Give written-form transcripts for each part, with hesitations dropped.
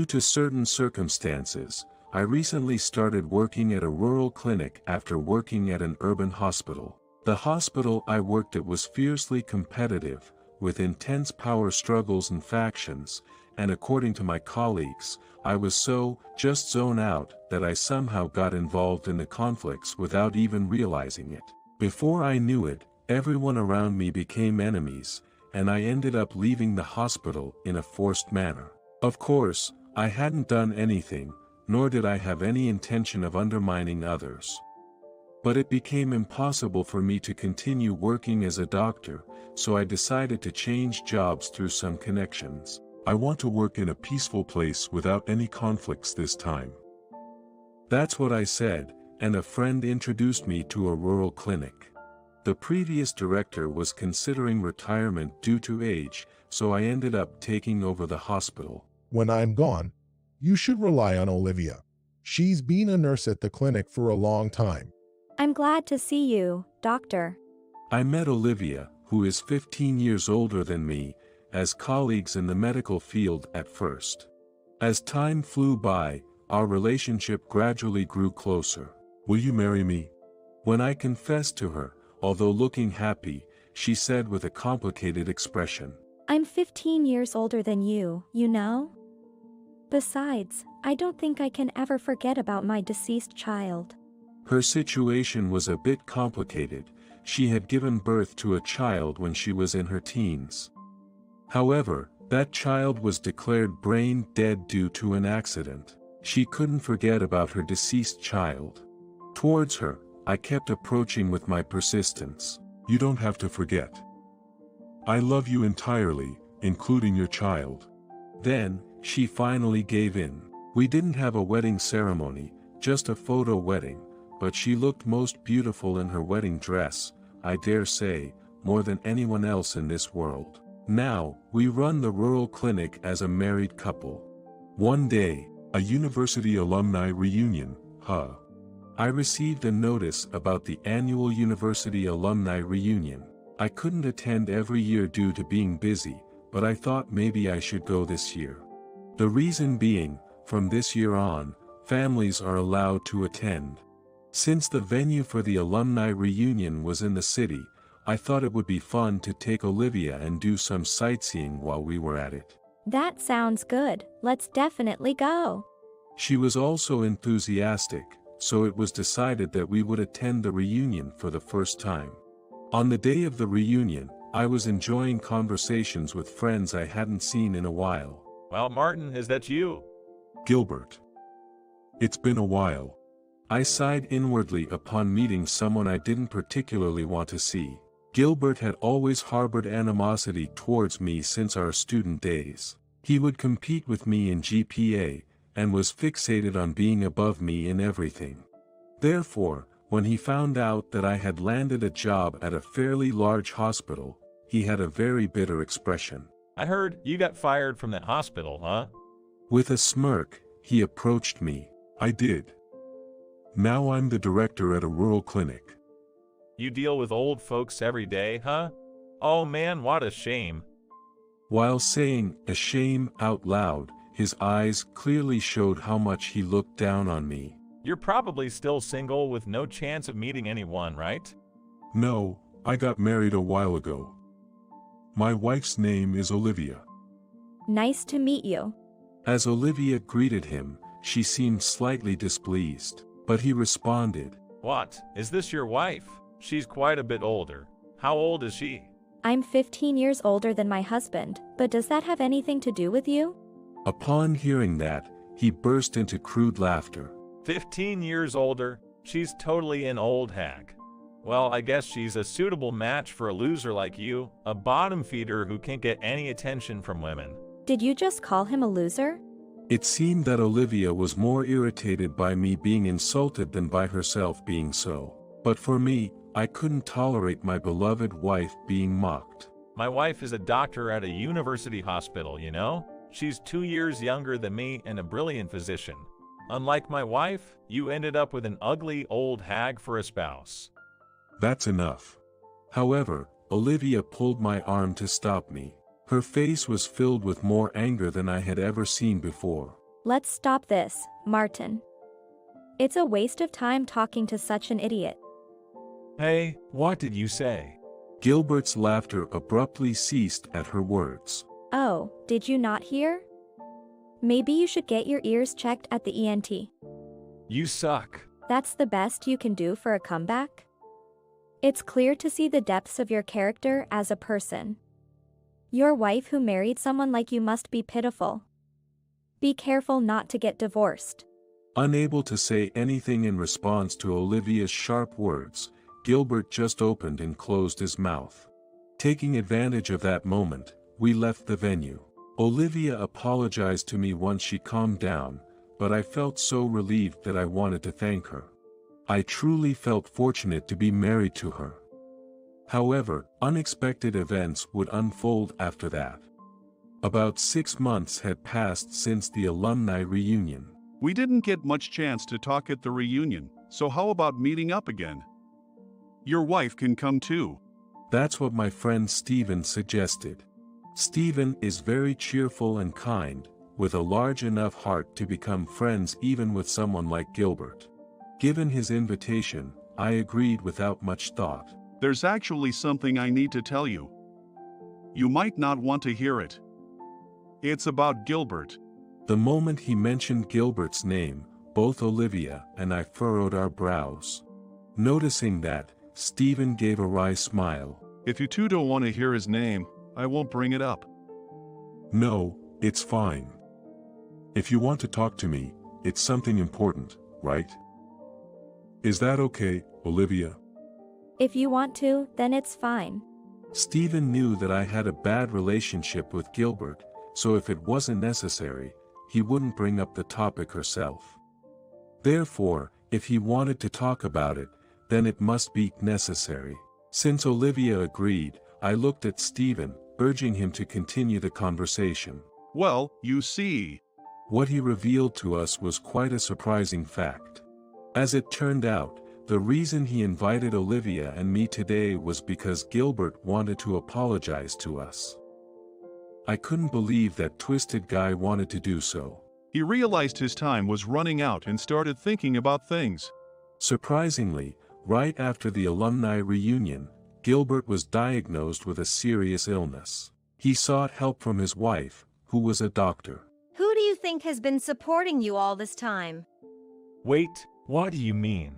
Due to certain circumstances, I recently started working at a rural clinic after working at an urban hospital. The hospital I worked at was fiercely competitive, with intense power struggles and factions, and according to my colleagues, I was just zone out that I somehow got involved in the conflicts without even realizing it. Before I knew it, everyone around me became enemies, and I ended up leaving the hospital in a forced manner. Of course, I hadn't done anything, nor did I have any intention of undermining others. But it became impossible for me to continue working as a doctor, so I decided to change jobs through some connections. I want to work in a peaceful place without any conflicts this time. That's what I said, and a friend introduced me to a rural clinic. The previous director was considering retirement due to age, so I ended up taking over the hospital. When I'm gone, you should rely on Olivia. She's been a nurse at the clinic for a long time. I'm glad to see you, doctor. I met Olivia, who is 15 years older than me, as colleagues in the medical field at first. As time flew by, our relationship gradually grew closer. Will you marry me? When I confessed to her, although looking happy, she said with a complicated expression. I'm 15 years older than you know? Besides, I don't think I can ever forget about my deceased child. Her situation was a bit complicated. She had given birth to a child when she was in her teens. However, that child was declared brain dead due to an accident. She couldn't forget about her deceased child. Towards her, I kept approaching with my persistence. You don't have to forget. I love you entirely, including your child. Then, she finally gave in. We didn't have a wedding ceremony, just a photo wedding, but she looked most beautiful in her wedding dress, I dare say, more than anyone else in this world. Now, we run the rural clinic as a married couple. One day, a university alumni reunion, I received a notice about the annual university alumni reunion. I couldn't attend every year due to being busy, but I thought maybe I should go this year. The reason being, from this year on, families are allowed to attend. Since the venue for the alumni reunion was in the city, I thought it would be fun to take Olivia and do some sightseeing while we were at it. That sounds good. Let's definitely go. She was also enthusiastic, so it was decided that we would attend the reunion for the first time. On the day of the reunion, I was enjoying conversations with friends I hadn't seen in a while. Well, Martin, is that you? Gilbert. It's been a while. I sighed inwardly upon meeting someone I didn't particularly want to see. Gilbert had always harbored animosity towards me since our student days. He would compete with me in GPA, and was fixated on being above me in everything. Therefore, when he found out that I had landed a job at a fairly large hospital, he had a very bitter expression. I heard you got fired from that hospital, huh? With a smirk, he approached me. I did. Now I'm the director at a rural clinic. You deal with old folks every day, huh? Oh man, what a shame. While saying a shame out loud, his eyes clearly showed how much he looked down on me. You're probably still single with no chance of meeting anyone, right? No, I got married a while ago. My wife's name is Olivia. Nice to meet you. As Olivia greeted him, she seemed slightly displeased, but he responded. What, is this your wife? She's quite a bit older. How old is she? I'm 15 years older than my husband, but does that have anything to do with you? Upon hearing that, he burst into crude laughter. 15 years older? She's totally an old hag. Well, I guess she's a suitable match for a loser like you, a bottom feeder who can't get any attention from women. Did you just call him a loser? It seemed that Olivia was more irritated by me being insulted than by herself being so. But for me, I couldn't tolerate my beloved wife being mocked. My wife is a doctor at a university hospital, you know? She's 2 years younger than me and a brilliant physician. Unlike my wife, you ended up with an ugly old hag for a spouse. That's enough. However, Olivia pulled my arm to stop me. Her face was filled with more anger than I had ever seen before. Let's stop this, Martin. It's a waste of time talking to such an idiot. Hey, what did you say? Gilbert's laughter abruptly ceased at her words. Oh, did you not hear? Maybe you should get your ears checked at the ENT. You suck. That's the best you can do for a comeback? It's clear to see the depths of your character as a person. Your wife who married someone like you must be pitiful. Be careful not to get divorced. Unable to say anything in response to Olivia's sharp words, Gilbert just opened and closed his mouth. Taking advantage of that moment, we left the venue. Olivia apologized to me once she calmed down, but I felt so relieved that I wanted to thank her. I truly felt fortunate to be married to her. However, unexpected events would unfold after that. About 6 months had passed since the alumni reunion. We didn't get much chance to talk at the reunion, so how about meeting up again? Your wife can come too. That's what my friend Stephen suggested. Stephen is very cheerful and kind, with a large enough heart to become friends even with someone like Gilbert. Given his invitation, I agreed without much thought. There's actually something I need to tell you. You might not want to hear it. It's about Gilbert. The moment he mentioned Gilbert's name, both Olivia and I furrowed our brows. Noticing that, Stephen gave a wry smile. If you two don't want to hear his name, I won't bring it up. No, it's fine. If you want to talk to me, it's something important, right? Is that okay, Olivia? If you want to, then it's fine. Stephen knew that I had a bad relationship with Gilbert, so if it wasn't necessary, he wouldn't bring up the topic herself. Therefore, if he wanted to talk about it, then it must be necessary. Since Olivia agreed, I looked at Stephen, urging him to continue the conversation. Well, you see. What he revealed to us was quite a surprising fact. As it turned out, the reason he invited Olivia and me today was because Gilbert wanted to apologize to us. I couldn't believe that twisted guy wanted to do so. He realized his time was running out and started thinking about things. Surprisingly, right after the alumni reunion, Gilbert was diagnosed with a serious illness. He sought help from his wife, who was a doctor. Who do you think has been supporting you all this time? Wait, what do you mean?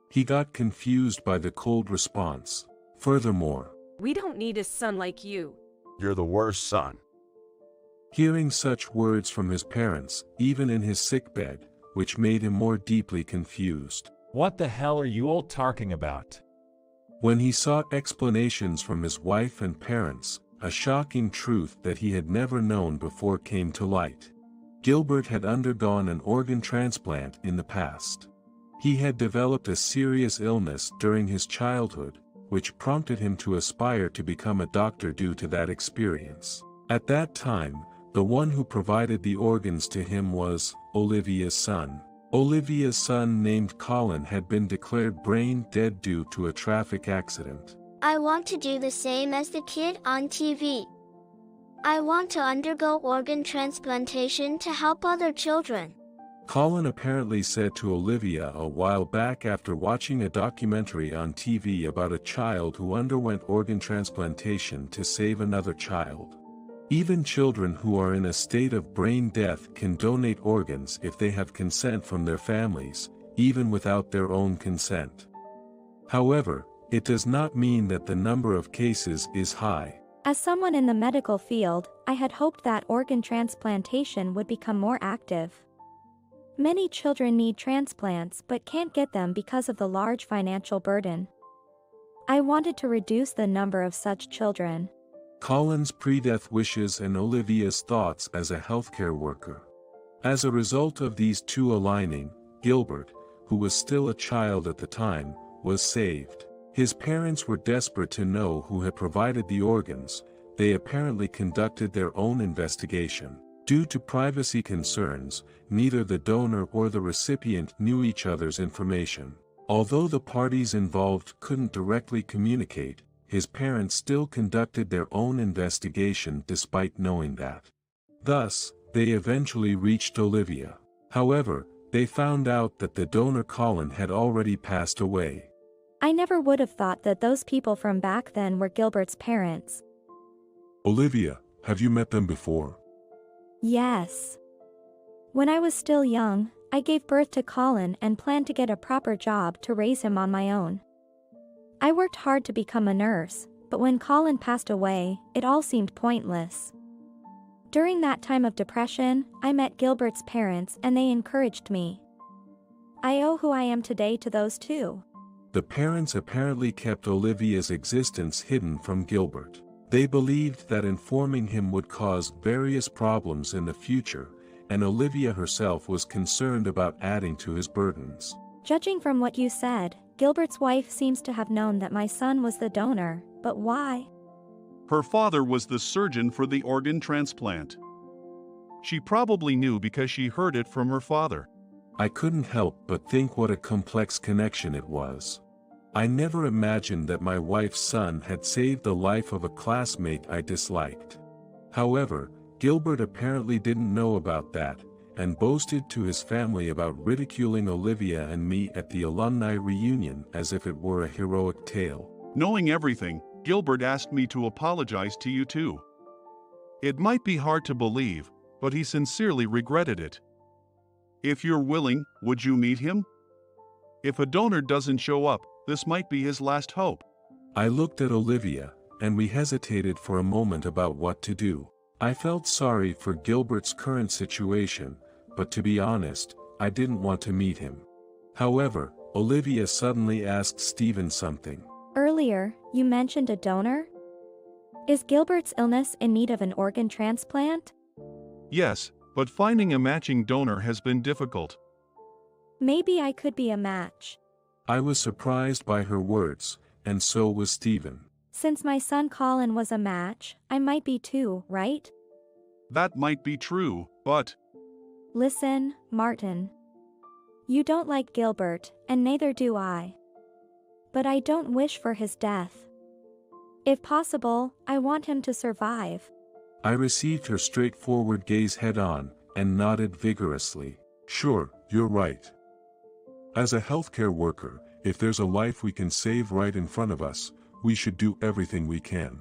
He got confused by the cold response. Furthermore, We don't need a son like you. You're the worst son. hearing such words from his parents, even in his sickbed, which made him more deeply confused. What the hell are you all talking about? When he sought explanations from his wife and parents, a shocking truth that he had never known before came to light. Gilbert had undergone an organ transplant in the past. He had developed a serious illness during his childhood, which prompted him to aspire to become a doctor due to that experience. At that time, the one who provided the organs to him was Olivia's son. Olivia's son named Colin had been declared brain dead due to a traffic accident. I want to do the same as the kid on TV. I want to undergo organ transplantation to help other children. Colin apparently said to Olivia a while back after watching a documentary on TV about a child who underwent organ transplantation to save another child. Even children who are in a state of brain death can donate organs if they have consent from their families, even without their own consent. However, it does not mean that the number of cases is high. As someone in the medical field, I had hoped that organ transplantation would become more active. Many children need transplants but can't get them because of the large financial burden. I wanted to reduce the number of such children. Colin's pre-death wishes and Olivia's thoughts as a healthcare worker. As a result of these two aligning, Gilbert, who was still a child at the time, was saved. His parents were desperate to know who had provided the organs. They apparently conducted their own investigation. Due to privacy concerns, neither the donor or the recipient knew each other's information. Although the parties involved couldn't directly communicate, his parents still conducted their own investigation despite knowing that. Thus, they eventually reached Olivia. However, they found out that the donor Colin had already passed away. I never would have thought that those people from back then were Gilbert's parents. Olivia, have you met them before? Yes. When I was still young, I gave birth to Colin and planned to get a proper job to raise him on my own. I worked hard to become a nurse, but when Colin passed away, it all seemed pointless. During that time of depression, I met Gilbert's parents and they encouraged me. I owe who I am today to those two. The parents apparently kept Olivia's existence hidden from Gilbert. They believed that informing him would cause various problems in the future, and Olivia herself was concerned about adding to his burdens. Judging from what you said, Gilbert's wife seems to have known that my son was the donor, but why? Her father was the surgeon for the organ transplant. She probably knew because she heard it from her father. I couldn't help but think what a complex connection it was. I never imagined that my wife's son had saved the life of a classmate I disliked. However, Gilbert apparently didn't know about that, and boasted to his family about ridiculing Olivia and me at the alumni reunion as if it were a heroic tale. Knowing everything, Gilbert asked me to apologize to you too. It might be hard to believe, but he sincerely regretted it. If you're willing, would you meet him? If a donor doesn't show up, this might be his last hope. I looked at Olivia, and we hesitated for a moment about what to do. I felt sorry for Gilbert's current situation, but to be honest, I didn't want to meet him. However, Olivia suddenly asked Stephen something. Earlier, you mentioned a donor? Is Gilbert's illness in need of an organ transplant? Yes, but finding a matching donor has been difficult. Maybe I could be a match. I was surprised by her words, and so was Stephen. Since my son Colin was a match, I might be too, right? That might be true, but... Listen, Martin. You don't like Gilbert, and neither do I. But I don't wish for his death. If possible, I want him to survive. I received her straightforward gaze head-on, and nodded vigorously. Sure, you're right. As a healthcare worker, if there's a life we can save right in front of us, we should do everything we can.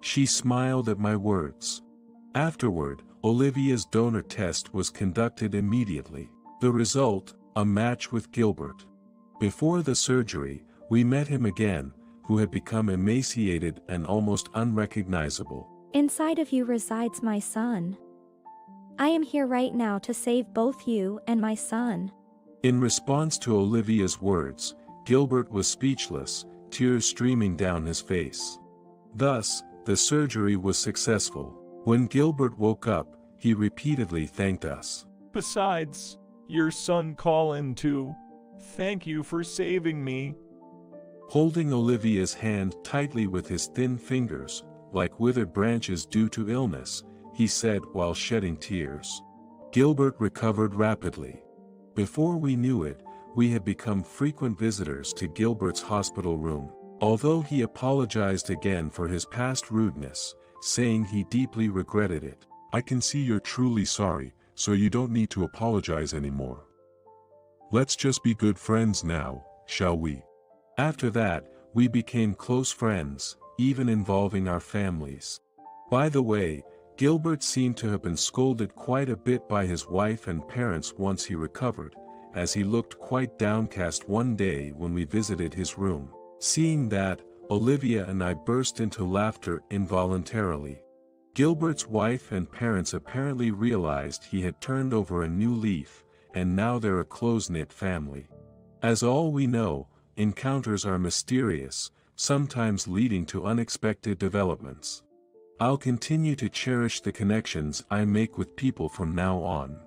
She smiled at my words. Afterward, Olivia's donor test was conducted immediately. The result, a match with Gilbert. Before the surgery, we met him again, who had become emaciated and almost unrecognizable. Inside of you resides my son. I am here right now to save both you and my son. In response to Olivia's words, Gilbert was speechless, tears streaming down his face. Thus, the surgery was successful. When Gilbert woke up, he repeatedly thanked us. Besides, your son Colin too. Thank you for saving me. Holding Olivia's hand tightly with his thin fingers, like withered branches due to illness, he said while shedding tears. Gilbert recovered rapidly. Before we knew it, we had become frequent visitors to Gilbert's hospital room. Although he apologized again for his past rudeness, saying he deeply regretted it. I can see you're truly sorry, so you don't need to apologize anymore. Let's just be good friends now, shall we? After that, we became close friends, even involving our families. By the way, Gilbert seemed to have been scolded quite a bit by his wife and parents once he recovered, as he looked quite downcast one day when we visited his room. Seeing that, Olivia and I burst into laughter involuntarily. Gilbert's wife and parents apparently realized he had turned over a new leaf, and now they're a close-knit family. As all we know, encounters are mysterious, sometimes leading to unexpected developments. I'll continue to cherish the connections I make with people from now on.